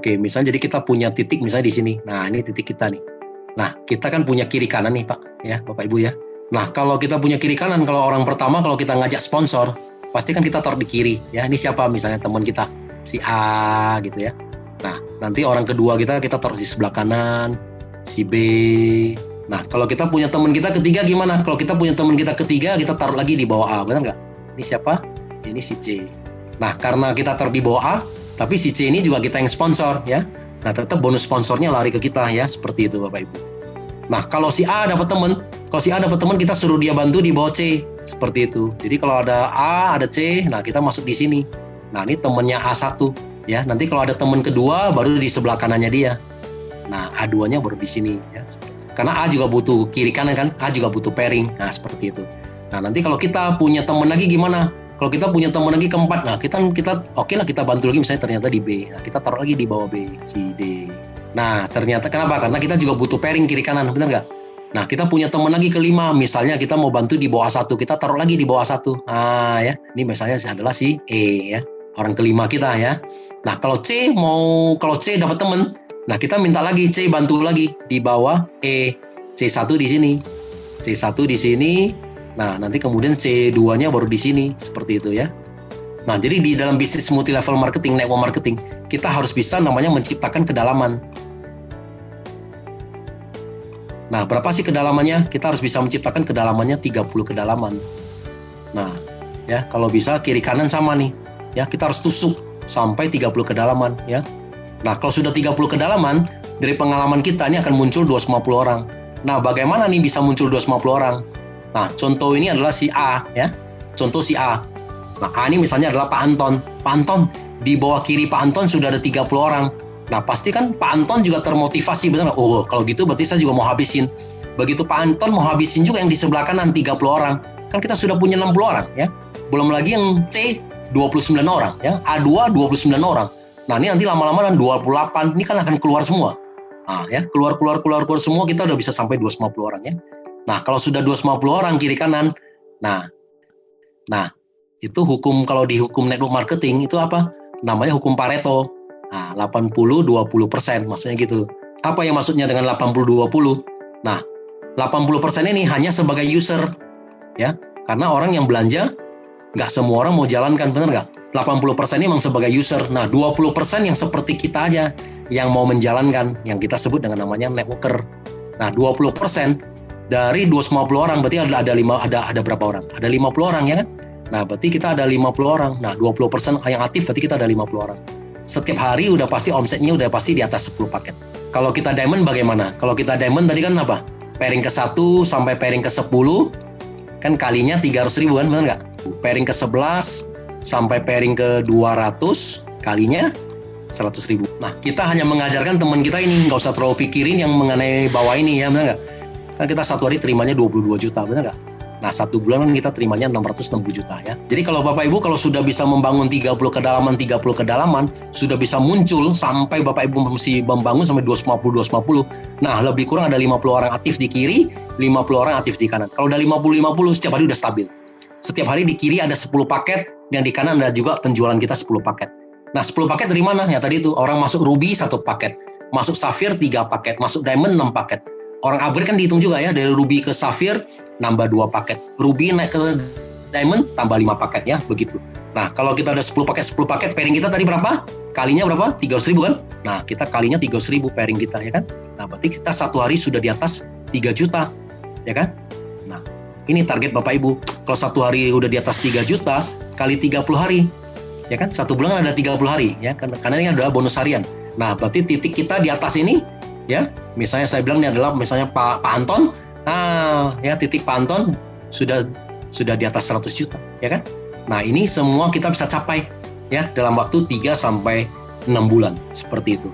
Oke, misalnya jadi kita punya titik misalnya di sini. Nah, ini titik kita nih. Nah, kita kan punya kiri kanan nih, Pak, ya, Bapak Ibu ya. Nah, kalau kita punya kiri kanan, kalau orang pertama kalau kita ngajak sponsor, pasti kan kita taruh di kiri, ya. Ini siapa misalnya teman kita, si A gitu ya. Nah, nanti orang kedua kita taruh di sebelah kanan, si B. Nah, kalau kita punya teman kita ketiga gimana? Kalau kita punya teman kita ketiga, kita taruh lagi di bawah A, benar nggak? Ini siapa? Ini si C. Nah, karena kita taruh di bawah A, tapi si C ini juga kita yang sponsor, ya. Nah, tetap bonus sponsornya lari ke kita, ya. Seperti itu, Bapak Ibu. Nah, kalau si A dapat teman, kita suruh dia bantu di bawah C. Seperti itu. Jadi kalau ada A, ada C, nah kita masuk di sini. Nah, ini temannya A1, ya. Nanti kalau ada teman kedua, baru di sebelah kanannya dia. Nah, A2-nya baru di sini, ya. Karena A juga butuh kiri kanan kan, A juga butuh pairing. Nah, seperti itu. Nah, nanti kalau kita punya teman lagi gimana? Kalau kita punya teman lagi keempat, nah kita oke lah kita bantu lagi misalnya ternyata di B. Nah, kita taruh lagi di bawah B, si D. Nah, ternyata kenapa? Karena kita juga butuh pairing kiri kanan, benar nggak? Nah, kita punya teman lagi kelima, misalnya kita mau bantu di bawah A1, kita taruh lagi di bawah A1. Nah, ya, ini misalnya adalah si E, ya, orang kelima kita ya. Nah, kalau C dapat teman, nah kita minta lagi C bantu lagi di bawah E, C1 di sini, C1 di sini. Nah, nanti kemudian C2-nya baru di sini, seperti itu ya. Nah, jadi di dalam bisnis multi level marketing, network marketing, kita harus bisa namanya menciptakan kedalaman. Nah, berapa sih kedalamannya? Kita harus bisa menciptakan kedalamannya 30 kedalaman. Nah, ya, kalau bisa kiri kanan sama nih. Ya, kita harus tusuk sampai 30 kedalaman, ya. Nah, kalau sudah 30 kedalaman, dari pengalaman kita ini akan muncul 250 orang. Nah, bagaimana nih bisa muncul 250 orang? Nah, contoh ini adalah si A, ya. Contoh si A. Nah, A ini misalnya adalah Pak Anton. Pak Anton, di bawah kiri Pak Anton sudah ada 30 orang. Nah, pasti kan Pak Anton juga termotivasi, benar nggak? Oh, kalau gitu berarti saya juga mau habisin. Begitu Pak Anton mau habisin juga yang di sebelah kanan 30 orang. Kan kita sudah punya 60 orang, ya. Belum lagi yang C, 29 orang, ya. A2, 29 orang. Nah, ini nanti lama-lama dan 28, ini kan akan keluar semua. Nah, ya, keluar semua, kita udah bisa sampai 250 orang, ya. Nah, kalau sudah 250 orang kiri kanan, nah, itu kalau di hukum network marketing itu apa? Namanya hukum Pareto. Nah, 80-20%, maksudnya gitu. Apa yang maksudnya dengan 80-20? Nah, 80% ini hanya sebagai user, ya. Karena orang yang belanja, nggak semua orang mau jalankan, benar nggak? 80% ini memang sebagai user. Nah, 20% yang seperti kita aja, yang mau menjalankan, yang kita sebut dengan namanya networker. Nah, 20% dari 250 orang, berarti ada berapa orang? Ada 50 orang, ya kan? Nah, berarti kita ada 50 orang. Nah, 20% yang aktif, berarti kita ada 50 orang. Setiap hari udah pasti omsetnya udah pasti di atas 10 paket. Kalau kita diamond bagaimana? Kalau kita diamond tadi kan apa? Pairing ke 1 sampai pairing ke 10, kan kalinya 300.000 kan, benar nggak? Pairing ke 11 sampai pairing ke 200, kalinya 100.000. Nah, kita hanya mengajarkan teman kita ini, nggak usah terlalu pikirin yang mengenai bawah ini, ya, benar nggak? Kan kita satu hari terimanya 22 juta, benar nggak? Nah, 1 bulan kan kita terimanya 660 juta, ya. Jadi kalau Bapak Ibu kalau sudah bisa membangun 30 kedalaman, sudah bisa muncul sampai Bapak Ibu mesti membangun sampai 250. Nah, lebih kurang ada 50 orang aktif di kiri, 50 orang aktif di kanan. Kalau udah 50 setiap hari udah stabil. Setiap hari di kiri ada 10 paket, dan di kanan ada juga penjualan kita 10 paket. Nah, 10 paket dari mana? Ya tadi itu, orang masuk Ruby 1 paket, masuk Sapphire 3 paket, masuk Diamond 6 paket. Orang upgrade kan dihitung juga ya, dari Ruby ke Sapphire nambah 2 paket. Ruby naik ke Diamond tambah 5 paket ya, begitu. Nah, kalau kita ada 10 paket, pairing kita tadi berapa? Kalinya berapa? 300.000 kan? Nah, kita kalinya 300.000 pairing kita, ya kan? Nah, berarti kita satu hari sudah di atas 3 juta, ya kan? Nah, ini target Bapak Ibu. Kalau satu hari udah di atas 3 juta, kali 30 hari, ya kan? Satu bulan ada 30 hari, ya, karena ini adalah bonus harian. Nah, berarti titik kita di atas ini, ya, misalnya saya bilang ini adalah misalnya Pak Anton, ya titik Pak Anton sudah di atas 100 juta, ya kan? Nah, ini semua kita bisa capai, ya, dalam waktu 3 sampai 6 bulan, seperti itu.